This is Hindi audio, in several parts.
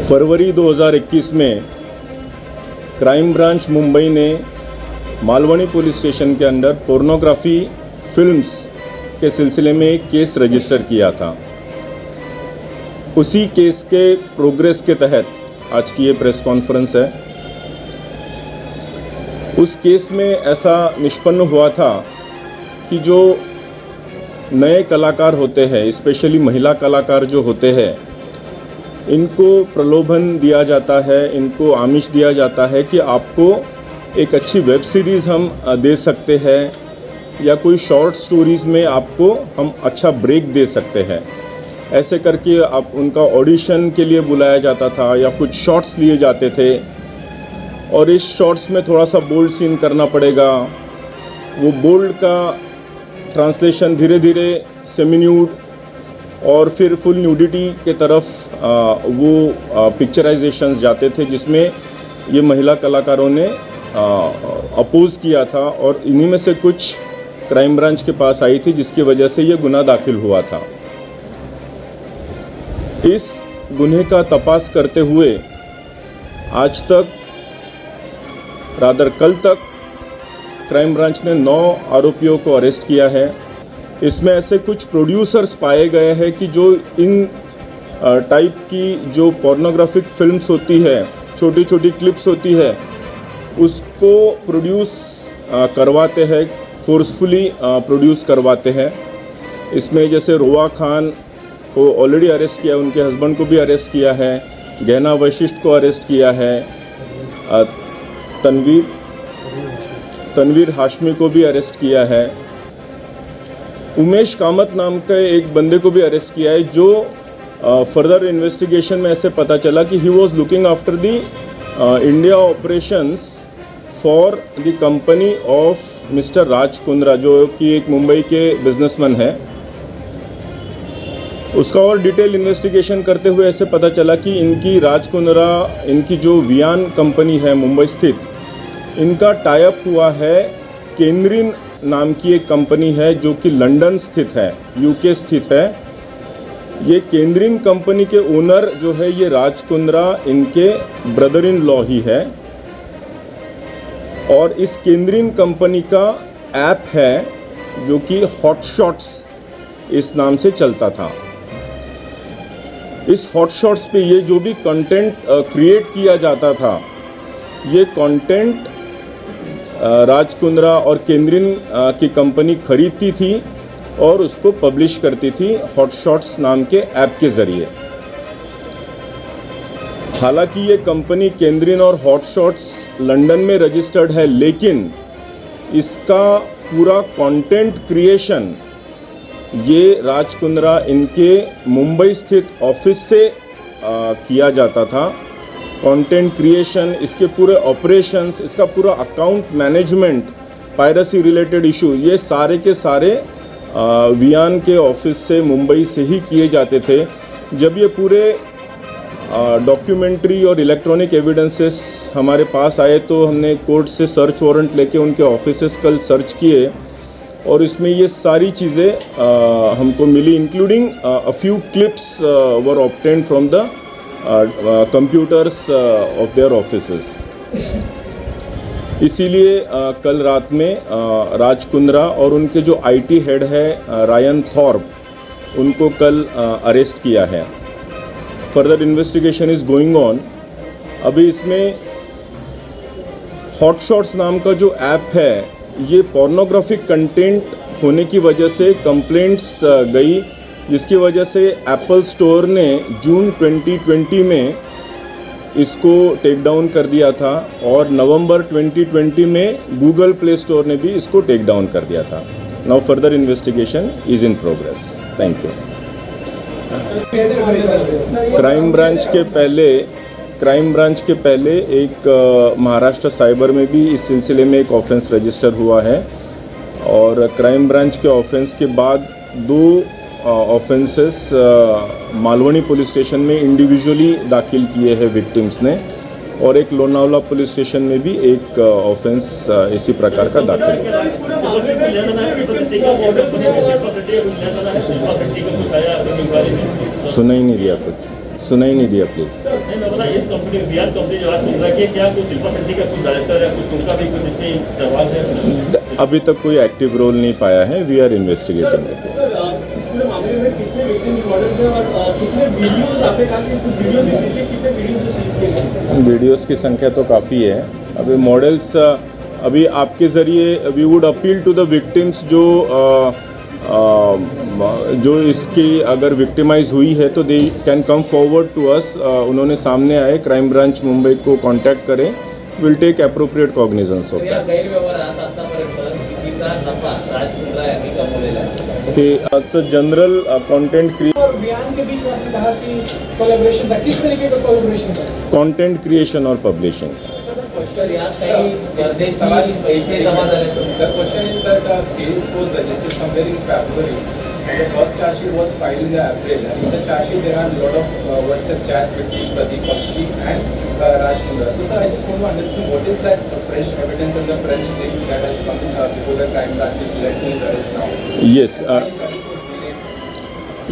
फरवरी 2021 में क्राइम ब्रांच मुंबई ने मालवनी पुलिस स्टेशन के अंदर पोर्नोग्राफी फिल्म्स के सिलसिले में एक केस रजिस्टर किया था। उसी केस के प्रोग्रेस के तहत आज की ये प्रेस कॉन्फ्रेंस है। उस केस में ऐसा निष्पन्न हुआ था कि जो नए कलाकार होते हैं, स्पेशली महिला कलाकार जो होते हैं, इनको प्रलोभन दिया जाता है, इनको आमिष दिया जाता है कि आपको एक अच्छी वेब सीरीज़ हम दे सकते हैं या कोई शॉर्ट स्टोरीज़ में आपको हम अच्छा ब्रेक दे सकते हैं। ऐसे करके आप उनका ऑडिशन के लिए बुलाया जाता था या कुछ शॉर्ट्स लिए जाते थे और इस शॉर्ट्स में थोड़ा सा बोल्ड सीन करना पड़ेगा। वो बोल्ड का ट्रांसलेशन धीरे धीरे सेमी न्यूड और फिर फुल न्यूडिटी के तरफ वो पिक्चराइजेशंस जाते थे, जिसमें ये महिला कलाकारों ने अपोज किया था और इन्हीं में से कुछ क्राइम ब्रांच के पास आई थी, जिसकी वजह से ये गुनाह दाखिल हुआ था। इस गुन्हे का तपास करते हुए आज तक कल तक क्राइम ब्रांच ने 9 आरोपियों को अरेस्ट किया है। इसमें ऐसे कुछ प्रोड्यूसर्स पाए गए हैं कि जो इन टाइप की जो पोर्नोग्राफिक फिल्म्स होती है, छोटी छोटी क्लिप्स होती है, उसको प्रोड्यूस करवाते हैं, फोर्सफुली प्रोड्यूस करवाते हैं। इसमें जैसे रोआ खान को ऑलरेडी अरेस्ट किया, उनके हस्बैंड को भी अरेस्ट किया है, गहना वशिष्ठ को अरेस्ट किया है, तनवीर हाशमी को भी अरेस्ट किया है, उमेश कामत नाम के एक बंदे को भी अरेस्ट किया है, जो फर्दर इन्वेस्टिगेशन में ऐसे पता चला कि he was looking after the India operations for the company of mister Raj Kundra, जो कि एक मुंबई के बिजनेसमैन है। उसका और डिटेल इन्वेस्टिगेशन करते हुए ऐसे पता चला कि इनकी राज कुंद्रा, इनकी जो वियान कंपनी है मुंबई स्थित, इनका टाई अप हुआ है केंद्रीन नाम की एक कंपनी है जो कि लंदन स्थित है, यूके स्थित है। ये केंद्रीन कंपनी के ओनर जो है ये राज कुंद्रा इनके ब्रदर इन लॉ ही है और इस केंद्रीन कंपनी का ऐप है जो कि हॉट शॉट्स इस नाम से चलता था। इस हॉट शॉट्स पे ये जो भी कंटेंट क्रिएट किया जाता था, ये कंटेंट राज कुंद्रा और केंद्रीन की कंपनी खरीदती थी और उसको पब्लिश करती थी हॉट शॉट्स नाम के ऐप के ज़रिए। हालांकि ये कंपनी केंद्रीन और हॉट शॉट्स लंदन में रजिस्टर्ड है, लेकिन इसका पूरा कंटेंट क्रिएशन ये राज कुंद्रा इनके मुंबई स्थित ऑफिस से किया जाता था। कंटेंट क्रिएशन, इसके पूरे ऑपरेशंस, इसका पूरा account management, piracy related issue, ये सारे के सारे वियान के ऑफिस से मुंबई से ही किए जाते थे। जब ये पूरे डॉक्यूमेंट्री और इलेक्ट्रॉनिक एविडेंसेस हमारे पास आए तो हमने कोर्ट से सर्च वारंट लेके उनके ऑफिसेस कल सर्च किए और इसमें ये सारी चीज़ें हमको मिली, including a few clips were obtained from the computers of their offices. इसीलिए कल रात में राज कुंद्रा और उनके जो आईटी हेड है रायन थॉर्प, उनको कल अरेस्ट किया है। Further investigation is going on. अभी इसमें हॉट शॉट्स नाम का जो ऐप है, ये पोर्नोग्राफिक कंटेंट होने की वजह से कंप्लेंट्स गई, जिसकी वजह से एप्पल स्टोर ने जून 2020 में इसको टेक डाउन कर दिया था और नवंबर 2020 में गूगल प्ले स्टोर ने भी इसको टेक डाउन कर दिया था। Now further investigation is in progress. Thank you. Crime branch के पहले एक महाराष्ट्र साइबर में भी इस सिलसिले में एक ऑफेंस रजिस्टर हुआ है और क्राइम ब्रांच के ऑफेंस के बाद 2 ऑफेंसेस मालवनी पुलिस स्टेशन में इंडिविजुअली दाखिल किए हैं विक्टिम्स ने और एक लोनावला पुलिस स्टेशन में भी एक ऑफेंस इसी प्रकार का दाखिल हुआ। सुना ही नहीं दिया कुछ। सुनाई नहीं दिया प्लीज। नहीं मैं बोला इस कंपनी बिहार कंपनी जो आज सुन रहा है क्या कुछ शिल्पा शेट्टी का कुछ डायरेक्टर या कुछ उनका भी कुछ इसमें सवाल है? अभी तक कोई एक्टिव रोल नहीं पाया है, वी आर इन्वेस्टिगेटिंग। पूरे मामले में कितने विक्टिम मॉडल्स हैं और कितने वीडियोस आपने कहा कि कुछ वीडियो भी देखिए, कितने वीडियोस सीज किए गए? वीडियोस की संख्या तो काफ़ी है। अभी मॉडल्स अभी आपके ज़रिए we would appeal to the victims जो इसकी अगर विक्टिमाइज हुई है तो they can come forward to us. उन्होंने सामने आए, क्राइम ब्रांच मुंबई को कांटेक्ट करें, will take appropriate cognizance of that. General content content creation और publishing. The first charge sheet was filed in April, and in the charge sheet there are a lot of WhatsApp chats between Pradeep Bakshi and Raj Mundra. So sir, I just want to understand what is that fresh evidence and the fresh thing that has come before the crime branch which led to his arrest now? Yes.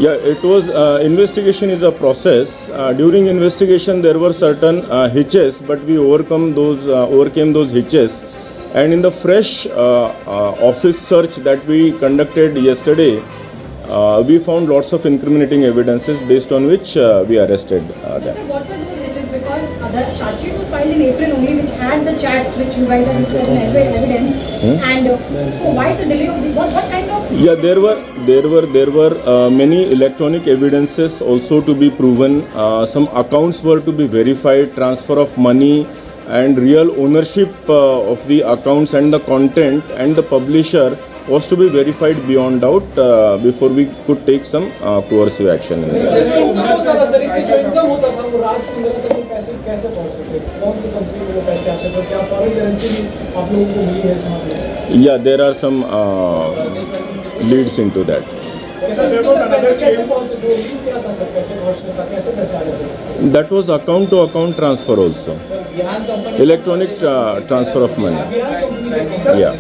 Yeah, it was investigation is a process. During investigation, there were certain hitches, but we overcame those hitches. And in the fresh office search that we conducted yesterday, we found lots of incriminating evidences based on which we arrested them. Sir, what were those hitches? Because the charge sheet was filed in April only, which had the chats which you guys are using as evidence. And so why the delay of this? What kind of? Yeah, there were many electronic evidences also to be proven. Some accounts were to be verified, transfer of money and real ownership of the accounts and the content and the publisher was to be verified beyond doubt before we could take some coercive action in this. Yeah, there are some leads into that. That was account to account transfer also. Electronic transfer of money. Yeah.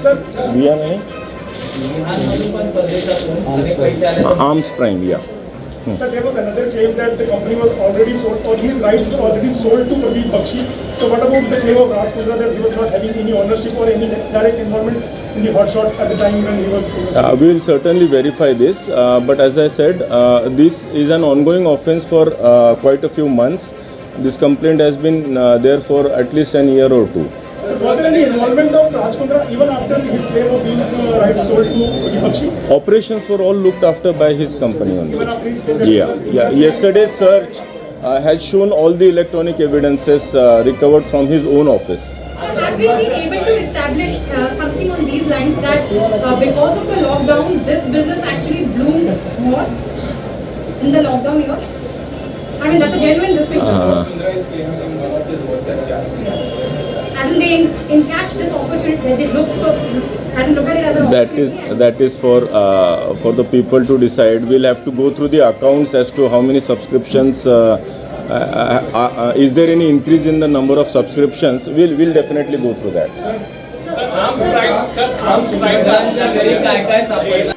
Via nahi? Arms Prime, yeah. Sir, there was another claim that the company was already sold, or his rights were already sold to Pradeep Bakshi. So what about the claim of Raj Mundra that he was not having any ownership or any direct involvement in the hotshot at the time when he was? We will certainly verify this, but as I said, this is an ongoing offence for quite a few months. This complaint has been there for at least an year or two. Was there any involvement of Raj Mundra even after his claim of being rights sold to Pradeep Bakshi? Operations were all looked after by his company only. Even after his claim? Yeah. Yesterday's search has shown all the electronic evidences recovered from his own office. Have we been able to establish something on these lines that because of the lockdown, this business actually bloomed more in the lockdown year? I mean, that's a genuine distinction. Mundra is claiming in one of his WhatsApp chats. Hasn't they encashed this opportunity? They look at it as an opportunity? That is for the people to decide. We'll have to go through the accounts as to how many subscriptions. Is there any increase in the number of subscriptions? We'll definitely go through that. Arms Prime branch very काय सापडला.